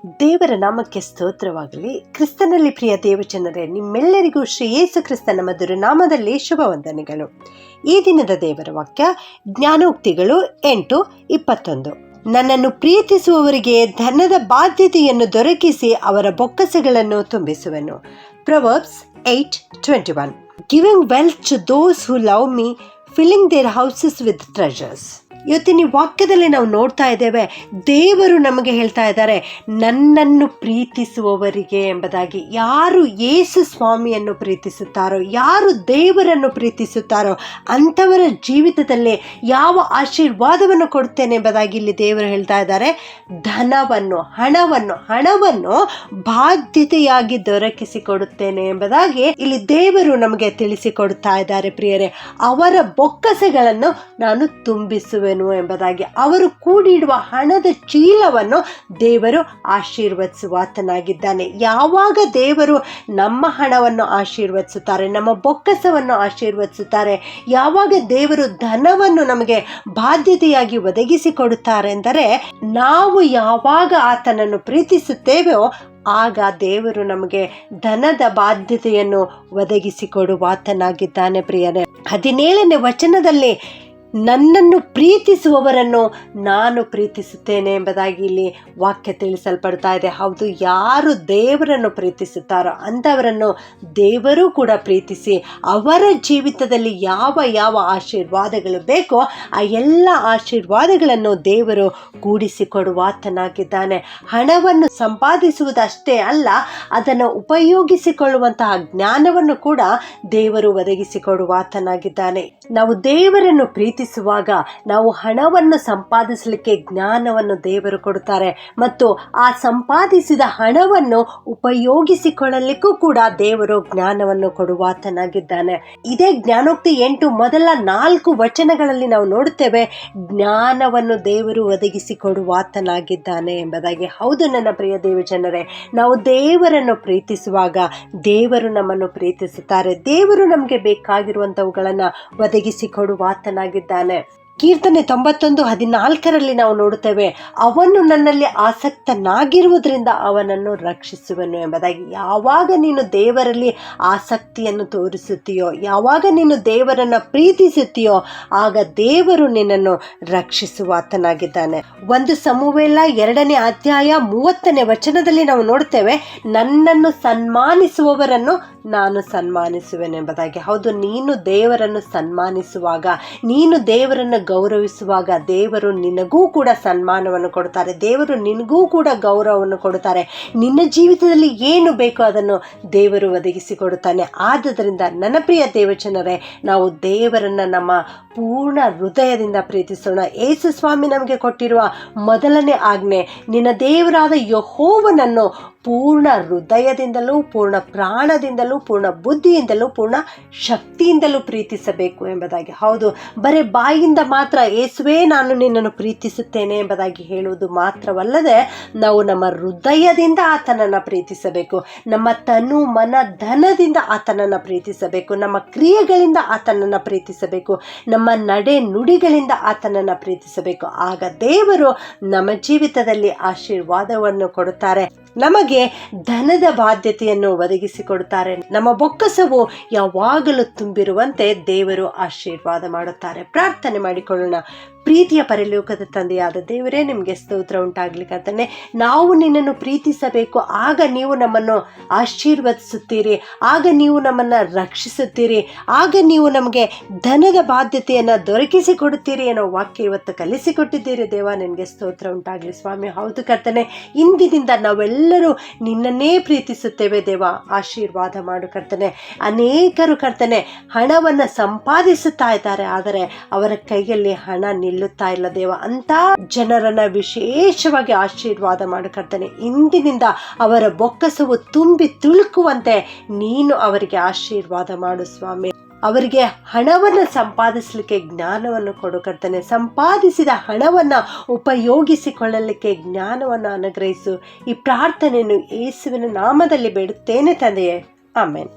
ದೇವರ ನಾಮಕ್ಕೆ ಸ್ತೋತ್ರವಾಗಲಿ. ಕ್ರಿಸ್ತನಲ್ಲಿ ಪ್ರಿಯ ದೇವಜನರೇ, ನಿಮ್ಮೆಲ್ಲರಿಗೂ ಶ್ರೀ ಯೇಸು ಕ್ರಿಸ್ತನ ಮಧುರ ನಾಮದಲ್ಲಿ ಶುಭ ವಂದನೆಗಳು. ಈ ದಿನದ ದೇವರ ವಾಕ್ಯ ಜ್ಞಾನೋಕ್ತಿಗಳು 8:21. ನನ್ನನ್ನು ಪ್ರೀತಿಸುವವರಿಗೆ ಧನದ ಬಾಧ್ಯತೆಯನ್ನು ದೊರಕಿಸಿ ಅವರ ಬೊಕ್ಕಸಗಳನ್ನು ತುಂಬಿಸುವೆನು. Proverbs 8:21. Giving wealth to those who love me, filling their houses with treasures. ಇವತ್ತಿನ ಈ ವಾಕ್ಯದಲ್ಲಿ ನಾವು ನೋಡ್ತಾ ಇದ್ದೇವೆ, ದೇವರು ನಮಗೆ ಹೇಳ್ತಾ ಇದ್ದಾರೆ, ನನ್ನನ್ನು ಪ್ರೀತಿಸುವವರಿಗೆ ಎಂಬುದಾಗಿ. ಯಾರು ಯೇಸು ಸ್ವಾಮಿಯನ್ನು ಪ್ರೀತಿಸುತ್ತಾರೋ, ಯಾರು ದೇವರನ್ನು ಪ್ರೀತಿಸುತ್ತಾರೋ ಅಂಥವರ ಜೀವಿತದಲ್ಲಿ ಯಾವ ಆಶೀರ್ವಾದವನ್ನು ಕೊಡ್ತೇನೆ ಎಂಬುದಾಗಿ ಇಲ್ಲಿ ದೇವರು ಹೇಳ್ತಾ ಇದ್ದಾರೆ. ಹಣವನ್ನು ಬಾಧ್ಯತೆಯಾಗಿ ದೊರಕಿಸಿಕೊಡುತ್ತೇನೆ ಎಂಬುದಾಗಿ ಇಲ್ಲಿ ದೇವರು ನಮಗೆ ತಿಳಿಸಿಕೊಡ್ತಾ ಇದ್ದಾರೆ. ಪ್ರಿಯರೇ, ಅವರ ಬೊಕ್ಕಸಗಳನ್ನು ನಾನು ತುಂಬಿಸುವೆನು ಎಂಬುದಾಗಿ. ಅವರು ಕೂಡಿಡುವ ಹಣದ ಚೀಲವನ್ನು ದೇವರು ಆಶೀರ್ವದಿಸುವಾತನಾಗಿದ್ದಾನೆ. ಯಾವಾಗ ದೇವರು ನಮ್ಮ ಹಣವನ್ನು ಆಶೀರ್ವದಿಸುತ್ತಾರೆ, ನಮ್ಮ ಬೊಕ್ಕಸವನ್ನು ಆಶೀರ್ವದಿಸುತ್ತಾರೆ, ಯಾವಾಗ ದೇವರು ಧನವನ್ನು ನಮಗೆ ಬಾಧ್ಯತೆಯಾಗಿ ಒದಗಿಸಿಕೊಡುತ್ತಾರೆ ಎಂದರೆ, ನಾವು ಯಾವಾಗ ಆತನನ್ನು ಪ್ರೀತಿಸುತ್ತೇವೋ ಆಗ ದೇವರು ನಮಗೆ ಧನದ ಬಾಧ್ಯತೆಯನ್ನು ಒದಗಿಸಿಕೊಡುವಾತನಾಗಿದ್ದಾನೆ. ಪ್ರಿಯರೇ, 17ನೇ ವಚನದಲ್ಲಿ ನನ್ನನ್ನು ಪ್ರೀತಿಸುವವರನ್ನು ನಾನು ಪ್ರೀತಿಸುತ್ತೇನೆ ಎಂಬುದಾಗಿ ಇಲ್ಲಿ ವಾಕ್ಯ ತಿಳಿಸಲ್ಪಡ್ತಾ ಇದೆ. ಹೌದು, ಯಾರು ದೇವರನ್ನು ಪ್ರೀತಿಸುತ್ತಾರೋ ಅಂಥವರನ್ನು ದೇವರು ಕೂಡ ಪ್ರೀತಿಸಿ ಅವರ ಜೀವಿತದಲ್ಲಿ ಯಾವ ಆಶೀರ್ವಾದಗಳು ಬೇಕೋ ಆ ಎಲ್ಲ ಆಶೀರ್ವಾದಗಳನ್ನು ದೇವರು ಕೂಡಿಸಿಕೊಡುವಾತನಾಗಿದ್ದಾನೆ. ಹಣವನ್ನು ಸಂಪಾದಿಸುವುದಷ್ಟೇ ಅಲ್ಲ, ಅದನ್ನು ಉಪಯೋಗಿಸಿಕೊಳ್ಳುವಂತಹ ಜ್ಞಾನವನ್ನು ಕೂಡ ದೇವರು ಒದಗಿಸಿಕೊಡುವಾತನಾಗಿದ್ದಾನೆ. ನಾವು ದೇವರನ್ನು ಪ್ರೀತಿಸುವಾಗ ನಾವು ಹಣವನ್ನು ಸಂಪಾದಿಸಲಿಕ್ಕೆ ಜ್ಞಾನವನ್ನು ದೇವರು ಕೊಡುತ್ತಾರೆ ಮತ್ತು ಆ ಸಂಪಾದಿಸಿದ ಹಣವನ್ನು ಉಪಯೋಗಿಸಿಕೊಳ್ಳಲಿಕ್ಕೂ ಕೂಡ ದೇವರು ಜ್ಞಾನವನ್ನು ಕೊಡುವಾತನಾಗಿದ್ದಾನೆ. ಇದೇ ಜ್ಞಾನೋಕ್ತಿ 8 ಮೊದಲ 4 ವಚನಗಳಲ್ಲಿ ನಾವು ನೋಡುತ್ತೇವೆ, ಜ್ಞಾನವನ್ನು ದೇವರು ಒದಗಿಸಿಕೊಡುವಾತನಾಗಿದ್ದಾನೆ ಎಂಬುದಾಗಿ. ಹೌದು ನನ್ನ ಪ್ರಿಯ ದೇವಜನರೇ, ನಾವು ದೇವರನ್ನು ಪ್ರೀತಿಸುವಾಗ ದೇವರು ನಮ್ಮನ್ನು ಪ್ರೀತಿಸುತ್ತಾರೆ. ದೇವರು ನಮಗೆ ಬೇಕಾಗಿರುವಂಥವುಗಳನ್ನು ಒದಗಿಸಿಕೊಡುವಾತನಾಗಿದ್ದಾನೆ. ಕೀರ್ತನೆ 91:14 ನಾವು ನೋಡುತ್ತೇವೆ, ಅವನು ನನ್ನಲ್ಲಿ ಆಸಕ್ತನಾಗಿರುವುದರಿಂದ ಅವನನ್ನು ರಕ್ಷಿಸುವನು ಎಂಬುದಾಗಿ. ಯಾವಾಗ ನೀನು ದೇವರಲ್ಲಿ ಆಸಕ್ತಿಯನ್ನು ತೋರಿಸುತ್ತೀಯೋ, ಯಾವಾಗ ನೀನು ದೇವರನ್ನು ಪ್ರೀತಿಸುತ್ತೀಯೋ ಆಗ ದೇವರು ನಿನ್ನನ್ನು ರಕ್ಷಿಸುವಾತನಾಗಿದ್ದಾನೆ. 1 ಸಮುವೇಲ 2ನೇ ಅಧ್ಯಾಯ 30ನೇ ವಚನದಲ್ಲಿ ನಾವು ನೋಡುತ್ತೇವೆ, ನನ್ನನ್ನು ಸನ್ಮಾನಿಸುವವರನ್ನು ನಾನು ಸನ್ಮಾನಿಸುವೆನು ಎಂಬುದಾಗಿ. ಹೌದು, ನೀನು ದೇವರನ್ನು ಸನ್ಮಾನಿಸುವಾಗ, ನೀನು ದೇವರನ್ನು ಗೌರವಿಸುವಾಗ ದೇವರು ನಿನಗೂ ಕೂಡ ಸನ್ಮಾನವನ್ನು ಕೊಡುತ್ತಾರೆ, ದೇವರು ನಿನಗೂ ಕೂಡ ಗೌರವವನ್ನು ಕೊಡುತ್ತಾರೆ. ನಿನ್ನ ಜೀವಿತದಲ್ಲಿ ಏನು ಬೇಕೋ ಅದನ್ನು ದೇವರು ಒದಗಿಸಿಕೊಡುತ್ತಾನೆ. ಆದುದರಿಂದ ನನ್ನ ಪ್ರಿಯ ದೇವಜನರೇ, ನಾವು ದೇವರನ್ನು ನಮ್ಮ ಪೂರ್ಣ ಹೃದಯದಿಂದ ಪ್ರೀತಿಸೋಣ. ಯೇಸು ಸ್ವಾಮಿ ನಮಗೆ ಕೊಟ್ಟಿರುವ ಮೊದಲನೇ ಆಜ್ಞೆ, ನಿನ್ನ ದೇವರಾದ ಯೆಹೋವನನ್ನು ಪೂರ್ಣ ಹೃದಯದಿಂದಲೂ, ಪೂರ್ಣ ಪ್ರಾಣದಿಂದಲೂ, ಪೂರ್ಣ ಬುದ್ಧಿಯಿಂದಲೂ, ಪೂರ್ಣ ಶಕ್ತಿಯಿಂದಲೂ ಪ್ರೀತಿಸಬೇಕು ಎಂಬುದಾಗಿ. ಹೌದು, ಬರೀ ಬಾಯಿಂದ ಮಾತ್ರ ಯೇಸುವೇ ನಾನು ನಿನ್ನನ್ನು ಪ್ರೀತಿಸುತ್ತೇನೆ ಎಂಬುದಾಗಿ ಹೇಳುವುದು ಮಾತ್ರವಲ್ಲದೆ, ನಾವು ನಮ್ಮ ಹೃದಯದಿಂದ ಆತನನ್ನು ಪ್ರೀತಿಸಬೇಕು, ನಮ್ಮ ತನು ಮನ ಧನದಿಂದ ಆತನನ್ನು ಪ್ರೀತಿಸಬೇಕು, ನಮ್ಮ ಕ್ರಿಯೆಗಳಿಂದ ಆತನನ್ನು ಪ್ರೀತಿಸಬೇಕು, ನಮ್ಮ ನಡೆ ನುಡಿಗಳಿಂದ ಆತನನ್ನು ಪ್ರೀತಿಸಬೇಕು. ಆಗ ದೇವರು ನಮ್ಮ ಜೀವಿತದಲ್ಲಿ ಆಶೀರ್ವಾದವನ್ನು ಕೊಡುತ್ತಾರೆ, ನಮಗೆ ಧನದ ಬಾಧ್ಯತೆಯನ್ನು ಒದಗಿಸಿಕೊಡುತ್ತಾರೆ. ನಮ್ಮ ಬೊಕ್ಕಸವು ಯಾವಾಗಲೂ ತುಂಬಿರುವಂತೆ ದೇವರು ಆಶೀರ್ವಾದ ಮಾಡುತ್ತಾರೆ. ಪ್ರಾರ್ಥನೆ ಮಾಡಿಕೊಳ್ಳೋಣ. ಪ್ರೀತಿಯ ಪರಲೋಕದ ತಂದೆಯಾದ ದೇವರೇ, ನಿಮಗೆ ಸ್ತೋತ್ರ ಉಂಟಾಗಲಿ ಕರ್ತನೇ. ನಾವು ನಿನ್ನನ್ನು ಪ್ರೀತಿಸಬೇಕು, ಆಗ ನೀವು ನಮ್ಮನ್ನು ಆಶೀರ್ವದಿಸುತ್ತೀರಿ, ಆಗ ನೀವು ನಮ್ಮನ್ನು ರಕ್ಷಿಸುತ್ತೀರಿ, ಆಗ ನೀವು ನಮಗೆ ಧನದ ಬಾಧ್ಯತೆಯನ್ನು ದೊರಕಿಸಿಕೊಡುತ್ತೀರಿ ಅನ್ನೋ ವಾಕ್ಯ ಇವತ್ತು ಕಲಿಸಿಕೊಟ್ಟಿದ್ದೀರಿ ದೇವ. ನಿನಗೆ ಸ್ತೋತ್ರ ಉಂಟಾಗಲಿ ಸ್ವಾಮಿ. ಹೌದು ಕರ್ತನೇ, ಇಂದಿನಿಂದ ನಾವೆಲ್ಲರೂ ನಿನ್ನನ್ನೇ ಪ್ರೀತಿಸುತ್ತೇವೆ ದೇವ. ಆಶೀರ್ವಾದ ಮಾಡು ಕರ್ತನೇ. ಅನೇಕರು ಕರ್ತನೇ ಹಣವನ್ನು ಸಂಪಾದಿಸುತ್ತಾ ಇದ್ದಾರೆ, ಆದರೆ ಅವರ ಕೈಯಲ್ಲಿ ಹಣ ನಿಲ್ಲುತ್ತಾ ಇಲ್ಲ ದೇವ. ಅಂತ ಜನರನ್ನ ವಿಶೇಷವಾಗಿ ಆಶೀರ್ವಾದ ಮಾಡು ಕರ್ತನೆ. ಇಂದಿನಿಂದ ಅವರ ಬೊಕ್ಕಸವು ತುಂಬಿ ತುಳುಕುವಂತೆ ನೀನು ಅವರಿಗೆ ಆಶೀರ್ವಾದ ಮಾಡು ಸ್ವಾಮಿ. ಅವರಿಗೆ ಹಣವನ್ನು ಸಂಪಾದಿಸಲಿಕ್ಕೆ ಜ್ಞಾನವನ್ನು ಕೊಡು ಕರ್ತನೆ. ಸಂಪಾದಿಸಿದ ಹಣವನ್ನು ಉಪಯೋಗಿಸಿಕೊಳ್ಳಲಿಕ್ಕೆ ಜ್ಞಾನವನ್ನು ಅನುಗ್ರಹಿಸು. ಈ ಪ್ರಾರ್ಥನೆಯನ್ನು ಯೇಸುವಿನ ನಾಮದಲ್ಲಿ ಬೇಡುತ್ತೇನೆ ತಂದೆಯೇ, ಆಮೆನ್.